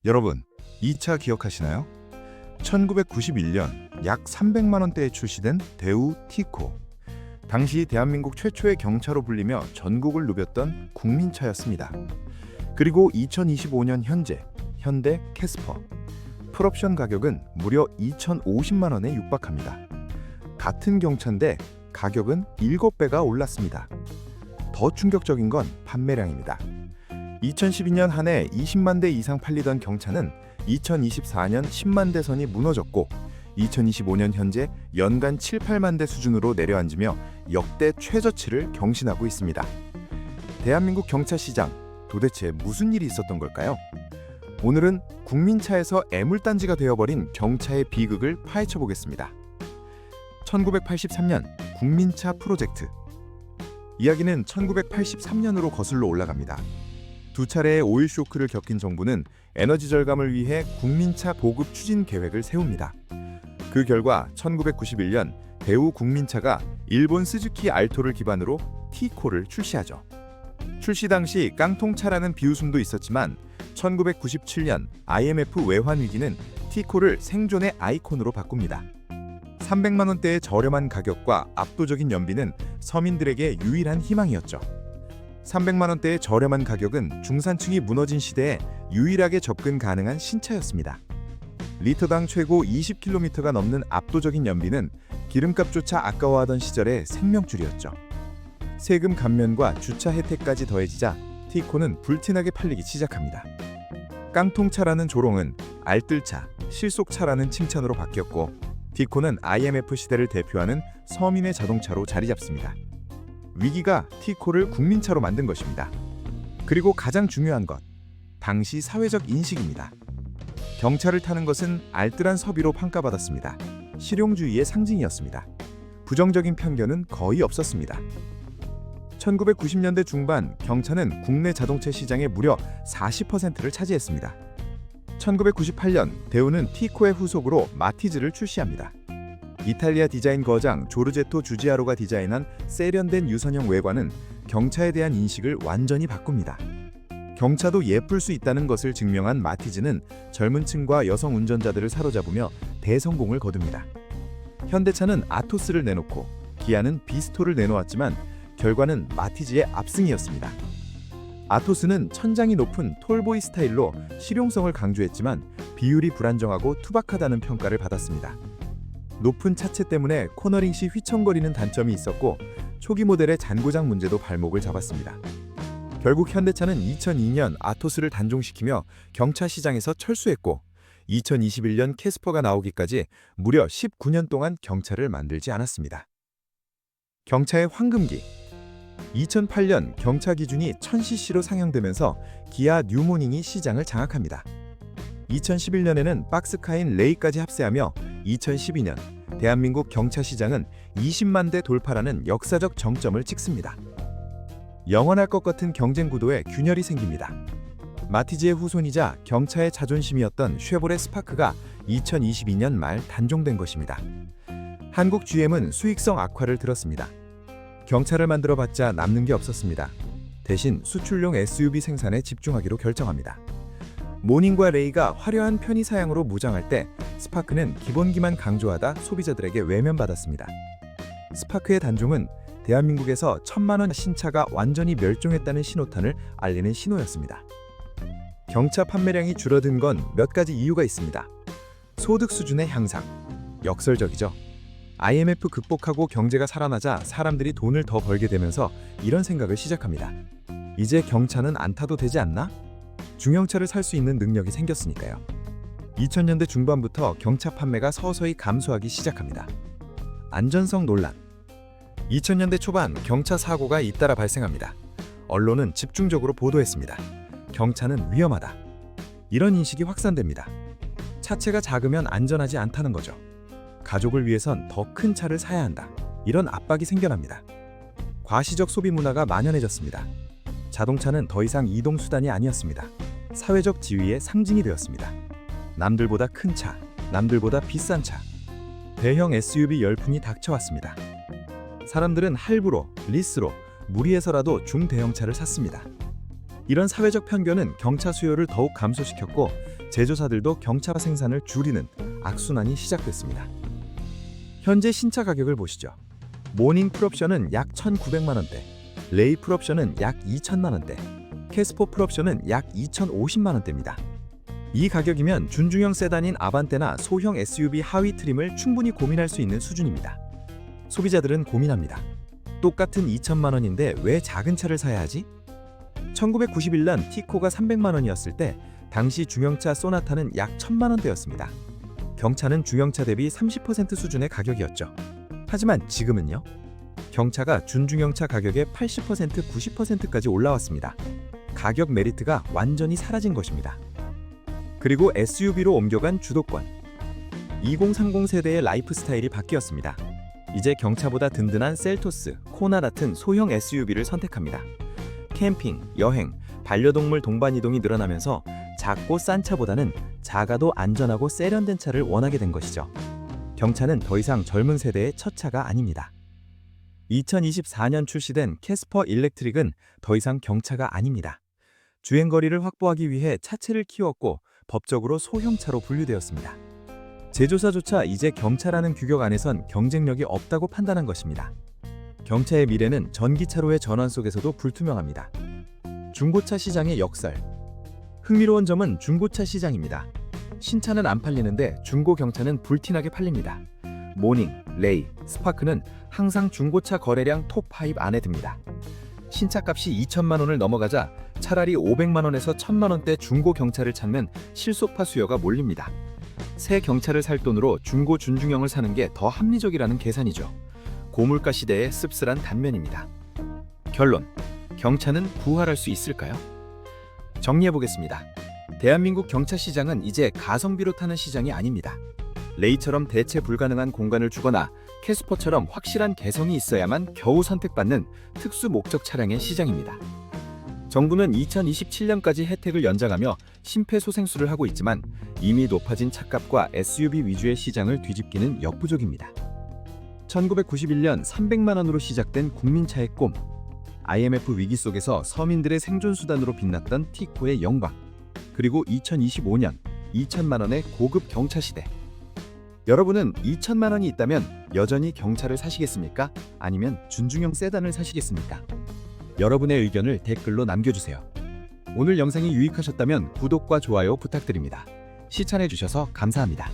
여러분, 이 차 기억하시나요? 1991년 약 300만 원대에 출시된 대우 티코. 당시 대한민국 최초의 경차로 불리며 전국을 누볐던 국민차였습니다. 그리고 2025년 현재 현대 캐스퍼. 풀옵션 가격은 무려 2,050만 원에 육박합니다. 같은 경차인데 가격은 7배가 올랐습니다. 더 충격적인 건 판매량입니다. 2012년 한 해 20만 대 이상 팔리던 경차는 2024년 10만 대 선이 무너졌고 2025년 현재 연간 7, 8만 대 수준으로 내려앉으며 역대 최저치를 경신하고 있습니다. 대한민국 경차 시장, 도대체 무슨 일이 있었던 걸까요? 오늘은 국민차에서 애물단지가 되어버린 경차의 비극을 파헤쳐 보겠습니다. 1983년 국민차 프로젝트. 이야기는 1983년으로 거슬러 올라갑니다. 두 차례의 오일 쇼크를 겪은 정부는 에너지 절감을 위해 국민차 보급 추진 계획을 세웁니다. 그 결과 1991년 대우 국민차가 일본 스즈키 알토를 기반으로 티코를 출시하죠. 출시 당시 깡통차라는 비웃음도 있었지만 1997년 IMF 외환 위기는 티코를 생존의 아이콘으로 바꿉니다. 300만 원대의 저렴한 가격과 압도적인 연비는 서민들에게 유일한 희망이었죠. 300만 원대의 저렴한 가격은 중산층이 무너진 시대에 유일하게 접근 가능한 신차였습니다. 리터당 최고 20km가 넘는 압도적인 연비는 기름값조차 아까워하던 시절의 생명줄이었죠. 세금 감면과 주차 혜택까지 더해지자 티코는 불티나게 팔리기 시작합니다. 깡통차라는 조롱은 알뜰차, 실속차라는 칭찬으로 바뀌었고 티코는 IMF 시대를 대표하는 서민의 자동차로 자리 잡습니다. 위기가 티코를 국민차로 만든 것입니다. 그리고 가장 중요한 것, 당시 사회적 인식입니다. 경차를 타는 것은 알뜰한 서비로 평가받았습니다. 실용주의의 상징이었습니다. 부정적인 편견은 거의 없었습니다. 1990년대 중반 경차는 국내 자동차 시장의 무려 40%를 차지했습니다. 1998년 대우는 티코의 후속으로 마티즈를 출시합니다. 이탈리아 디자인 거장 조르제토 주지아로가 디자인한 세련된 유선형 외관은 경차에 대한 인식을 완전히 바꿉니다. 경차도 예쁠 수 있다는 것을 증명한 마티즈는 젊은 층과 여성 운전자들을 사로잡으며 대성공을 거둡니다. 현대차는 아토스를 내놓고 기아는 비스토를 내놓았지만 결과는 마티즈의 압승이었습니다. 아토스는 천장이 높은 톨보이 스타일로 실용성을 강조했지만 비율이 불안정하고 투박하다는 평가를 받았습니다. 높은 차체 때문에 코너링 시 휘청거리는 단점이 있었고 초기 모델의 잔고장 문제도 발목을 잡았습니다. 결국 현대차는 2002년 아토스를 단종시키며 경차 시장에서 철수했고 2021년 캐스퍼가 나오기까지 무려 19년 동안 경차를 만들지 않았습니다. 경차의 황금기. 2008년 경차 기준이 1000cc로 상향되면서 기아 뉴모닝이 시장을 장악합니다. 2011년에는 박스카인 레이까지 합세하며 2012년 대한민국 경차 시장은 20만 대 돌파라는 역사적 정점을 찍습니다. 영원할 것 같은 경쟁 구도에 균열이 생깁니다. 마티즈의 후손이자 경차의 자존심이었던 쉐보레 스파크가 2022년 말 단종된 것입니다. 한국 GM은 수익성 악화를 들었습니다. 경차를 만들어봤자 남는 게 없었습니다. 대신 수출용 SUV 생산에 집중하기로 결정합니다. 모닝과 레이가 화려한 편의 사양으로 무장할 때 스파크는 기본기만 강조하다 소비자들에게 외면받았습니다. 스파크의 단종은 대한민국에서 1000만 원 신차가 완전히 멸종했다는 신호탄을 알리는 신호였습니다. 경차 판매량이 줄어든 건 몇 가지 이유가 있습니다. 소득 수준의 향상, 역설적이죠. IMF 극복하고 경제가 살아나자 사람들이 돈을 더 벌게 되면서 이런 생각을 시작합니다. 이제 경차는 안 타도 되지 않나? 중형차를 살 수 있는 능력이 생겼으니까요. 2000년대 중반부터 경차 판매가 서서히 감소하기 시작합니다. 안전성 논란. 2000년대 초반 경차 사고가 잇따라 발생합니다. 언론은 집중적으로 보도했습니다. 경차는 위험하다. 이런 인식이 확산됩니다. 차체가 작으면 안전하지 않다는 거죠. 가족을 위해선 더 큰 차를 사야 한다. 이런 압박이 생겨납니다. 과시적 소비 문화가 만연해졌습니다. 자동차는 더 이상 이동수단이 아니었습니다. 사회적 지위의 상징이 되었습니다. 남들보다 큰 차, 남들보다 비싼 차. 대형 SUV 열풍이 닥쳐왔습니다. 사람들은 할부로, 리스로, 무리해서라도 중대형차를 샀습니다. 이런 사회적 편견은 경차 수요를 더욱 감소시켰고 제조사들도 경차 생산을 줄이는 악순환이 시작됐습니다. 현재 신차 가격을 보시죠. 모닝 풀옵션은 약 1,900만 원대, 레이 풀옵션은 약 2,000만 원대, 캐스포 풀옵션은 약 2,050만 원대입니다. 이 가격이면 준중형 세단인 아반떼나 소형 SUV 하위 트림을 충분히 고민할 수 있는 수준입니다. 소비자들은 고민합니다. 똑같은 2천만 원인데 왜 작은 차를 사야 하지? 1991년 티코가 300만 원이었을 때 당시 중형차 소나타는 약 1,000만 원대였습니다. 경차는 중형차 대비 30% 수준의 가격이었죠. 하지만 지금은요? 경차가 준중형차 가격의 80%, 90%까지 올라왔습니다. 가격 메리트가 완전히 사라진 것입니다. 그리고 SUV로 옮겨간 주도권. 2030 세대의 라이프 스타일이 바뀌었습니다. 이제 경차보다 든든한 셀토스, 코나 같은 소형 SUV를 선택합니다. 캠핑, 여행, 반려동물 동반 이동이 늘어나면서 작고 싼 차보다는 작아도 안전하고 세련된 차를 원하게 된 것이죠. 경차는 더 이상 젊은 세대의 첫 차가 아닙니다. 2024년 출시된 캐스퍼 일렉트릭은 더 이상 경차가 아닙니다. 주행거리를 확보하기 위해 차체를 키웠고 법적으로 소형차로 분류되었습니다. 제조사조차 이제 경차라는 규격 안에선 경쟁력이 없다고 판단한 것입니다. 경차의 미래는 전기차로의 전환 속에서도 불투명합니다. 중고차 시장의 역설. 흥미로운 점은 중고차 시장입니다. 신차는 안 팔리는데 중고 경차는 불티나게 팔립니다. 모닝, 레이, 스파크는 항상 중고차 거래량 톱5 안에 듭니다. 신차값이 2천만 원을 넘어가자 차라리 500만 원에서 1,000만 원대 중고 경차를 찾는 실속파 수요가 몰립니다. 새 경차를 살 돈으로 중고 준중형을 사는 게 더 합리적이라는 계산이죠. 고물가 시대의 씁쓸한 단면입니다. 결론, 경차는 부활할 수 있을까요? 정리해보겠습니다. 대한민국 경차 시장은 이제 가성비로 타는 시장이 아닙니다. 레이처럼 대체 불가능한 공간을 주거나 캐스퍼처럼 확실한 개성이 있어야만 겨우 선택받는 특수 목적 차량의 시장입니다. 정부는 2027년까지 혜택을 연장하며 심폐소생술을 하고 있지만 이미 높아진 차값과 SUV 위주의 시장을 뒤집기는 역부족입니다. 1991년 300만 원으로 시작된 국민차의 꿈, IMF 위기 속에서 서민들의 생존 수단으로 빛났던 티코의 영광, 그리고 2025년 2천만 원의 고급 경차 시대. 여러분은 2천만 원이 있다면 여전히 경차를 사시겠습니까? 아니면 준중형 세단을 사시겠습니까? 여러분의 의견을 댓글로 남겨주세요. 오늘 영상이 유익하셨다면 구독과 좋아요 부탁드립니다. 시청해주셔서 감사합니다.